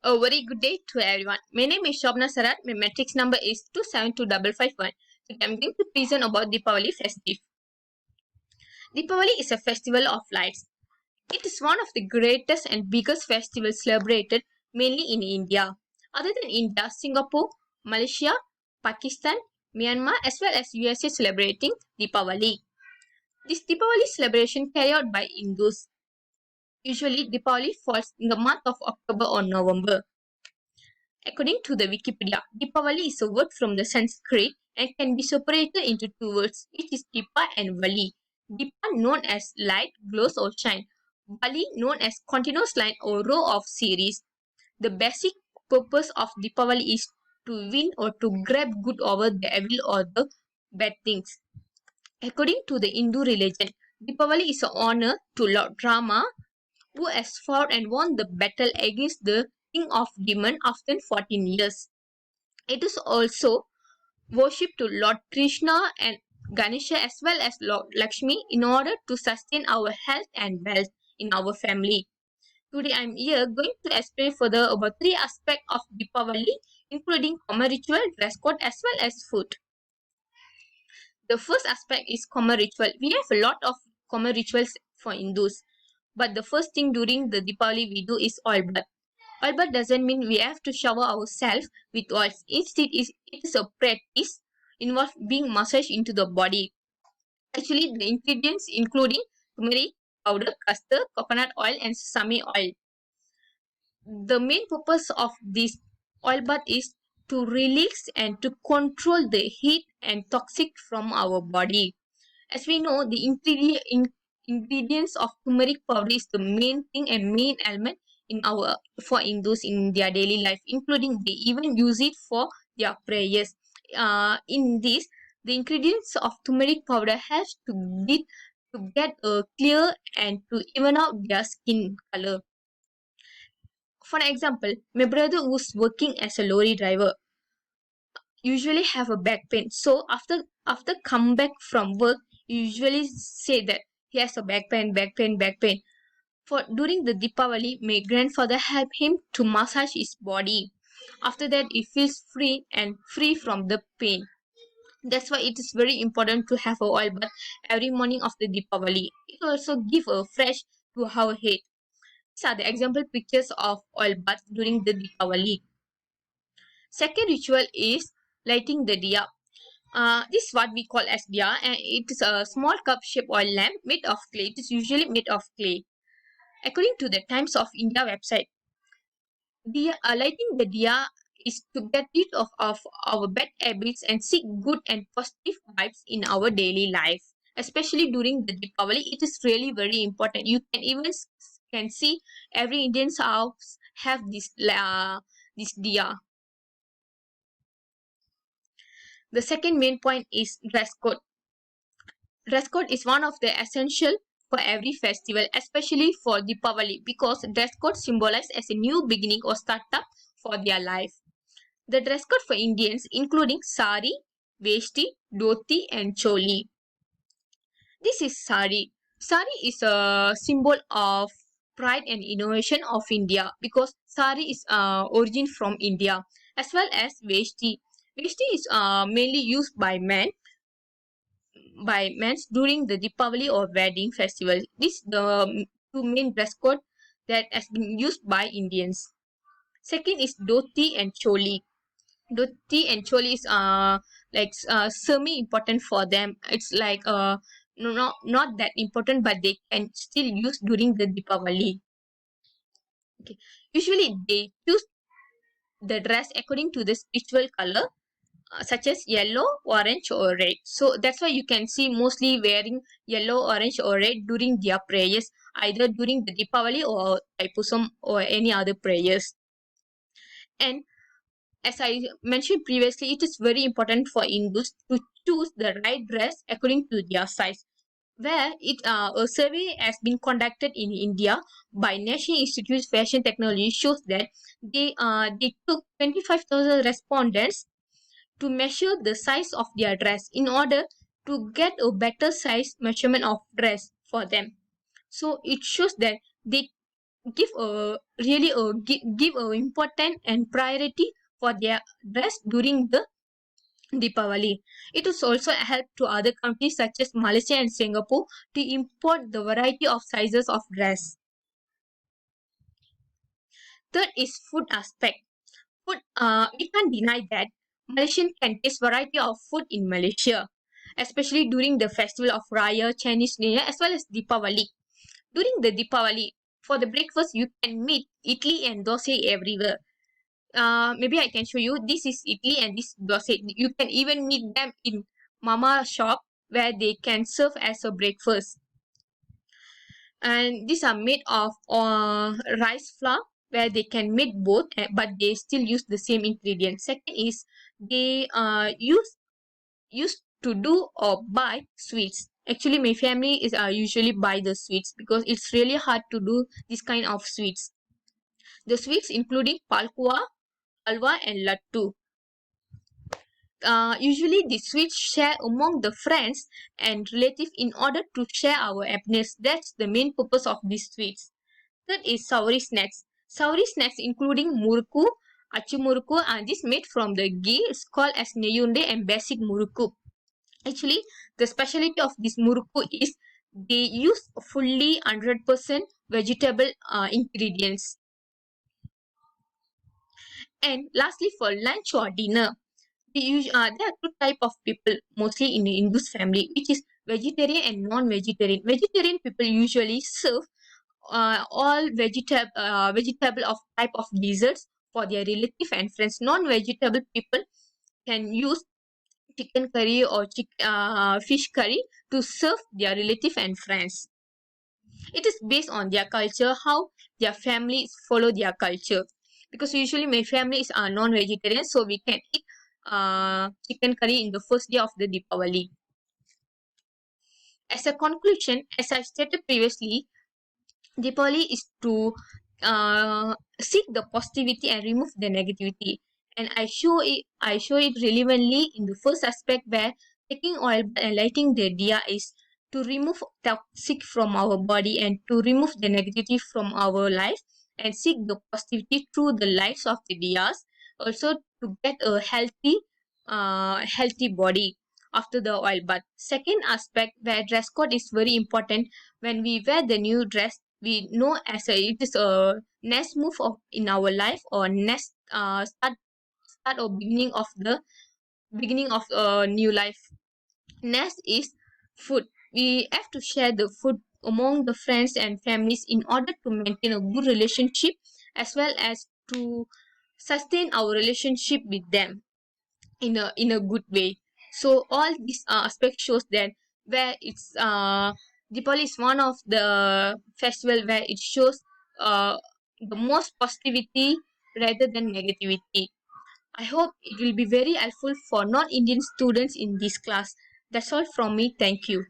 A very good day to everyone. My name is Shobna Sarat. My matrix number is 272551. Today I'm going to present about Deepavali festive. Deepavali is a festival of lights. It is one of the greatest and biggest festivals celebrated mainly in India. Other than India, Singapore, Malaysia, Pakistan, Myanmar as well as USA celebrating Deepavali. This Deepavali celebration carried out by Hindus. Usually Deepavali falls in the month of October or November. According to the Wikipedia, Deepavali is a word from the Sanskrit and can be separated into two words, which is Deepa and Vali. Deepa known as light, glows or shine. Vali known as continuous line or row of series. The basic purpose of Deepavali is to win or to grab good over the evil or the bad things. According to the Hindu religion, Deepavali is an honor to Lord Rama who has fought and won the battle against the king of demon after 14 years. It is also worship to Lord Krishna and Ganesha as well as Lord Lakshmi in order to sustain our health and wealth in our family. Today I am here going to explain further about three aspects of Deepavali, including common ritual, dress code as well as food. The first aspect is common ritual. We have a lot of common rituals for Hindus, but the first thing during the Deepavali we do is oil bath. Oil bath doesn't mean we have to shower ourselves with oils. Instead, it is a practice involve being massaged into the body. Actually, the ingredients including turmeric powder, castor, coconut oil, and sesame oil. The main purpose of this oil bath is to release and to control the heat and toxic from our body. As we know, the ingredients of turmeric powder is the main thing and main element in our for Hindus in their daily life, including they even use it for their prayers. In this, the ingredients of turmeric powder has to get a clear and to even out their skin color. For example, my brother who's working as a lorry driver usually have a back pain. So after come back from work, you usually say that he has a back pain, back pain, back pain. For during the Deepavali, my grandfather helped him to massage his body. After that, he feels free and free from the pain. That's why it is very important to have a oil bath every morning of the Deepavali. It also give a fresh to our head. These are the example pictures of oil bath during the Deepavali. Second ritual is lighting the diya. This is what we call as diya, and it is a small cup-shaped oil lamp made of clay. It is usually made of clay. According to the Times of India website, lighting the diya is to get rid of our bad habits and seek good and positive vibes in our daily life. Especially during the Deepavali, it is really very important. You can even can see every Indian's house have this diya. The second main point is dress code. Dress code is one of the essential for every festival, especially for Deepavali, because dress code symbolizes as a new beginning or startup for their life. The dress code for Indians, including sari, veshti, dhoti, and choli. This is sari. Sari is a symbol of pride and innovation of India because sari is origin from India, as well as veshti. Veshti is mainly used by men during the Deepavali or wedding festival. This is the two main dress code that has been used by Indians. Second is dhoti and choli. Dhoti and choli is semi important for them. It's like not that important, but they can still use during the Deepavali. Okay. Usually they choose the dress according to the spiritual color, such as yellow, orange, or red. So that's why you can see mostly wearing yellow, orange, or red during their prayers, either during the Deepavali or Taipusam or any other prayers. And as I mentioned previously, it is very important for Hindus to choose the right dress according to their size. Where a survey has been conducted in India by National Institute of Fashion Technology shows that they took 25,000 respondents to measure the size of their dress in order to get a better size measurement of dress for them. So it shows that they give a really give a important and priority for their dress during the Deepavali. It is also a help to other countries such as Malaysia and Singapore to import the variety of sizes of dress. Third is food aspect. Food, we can't deny that Malaysian can taste variety of food in Malaysia, especially during the festival of Raya, Chinese New Year, as well as Deepavali. During the Deepavali, for the breakfast, you can meet idli and dosa everywhere. Maybe I can show you. This is idli and this dosa. You can even meet them in mama shop where they can serve as a breakfast. And these are made of rice flour where they can make both, but they still use the same ingredients. Second is they used to do or buy sweets. Actually, my family is usually buy the sweets because it's really hard to do this kind of sweets. The sweets including palkua, alwa, and lattu. Usually the sweets share among the friends and relatives in order to share our happiness. That's the main purpose of these sweets. Third is savory snacks. Savory snacks including muruku, achu muruku, and this made from the ghee is called as neyunde and basic muruku. Actually, the specialty of this muruku is they use fully 100% vegetable ingredients. And lastly, for lunch or dinner, there are two type of people mostly in the Hindu's family, which is vegetarian and non-vegetarian. Vegetarian people usually serve all vegetable of type of desserts for their relative and friends. Non-vegetable people can use chicken curry or fish curry to serve their relative and friends. It is based on their culture, how their families follow their culture. Because usually my families are non-vegetarian, so we can eat chicken curry in the first day of the Deepavali. As a conclusion, as I stated previously, Deepavali is to seek the positivity and remove the negativity. And I show it relevantly in the first aspect where taking oil and lighting the diya is to remove toxic from our body and to remove the negativity from our life and seek the positivity through the lights of the diyas. Also to get a healthy body after the oil bath. Second aspect where dress code is very important. When we wear the new dress, we know it is a next move in our life or next start or beginning of a new life. Next is food. We have to share the food among the friends and families in order to maintain a good relationship as well as to sustain our relationship with them in a good way. So all these aspects shows that where it's Deepavali is one of the festival where it shows the most positivity rather than negativity. I hope it will be very helpful for non-Indian students in this class. That's all from me. Thank you.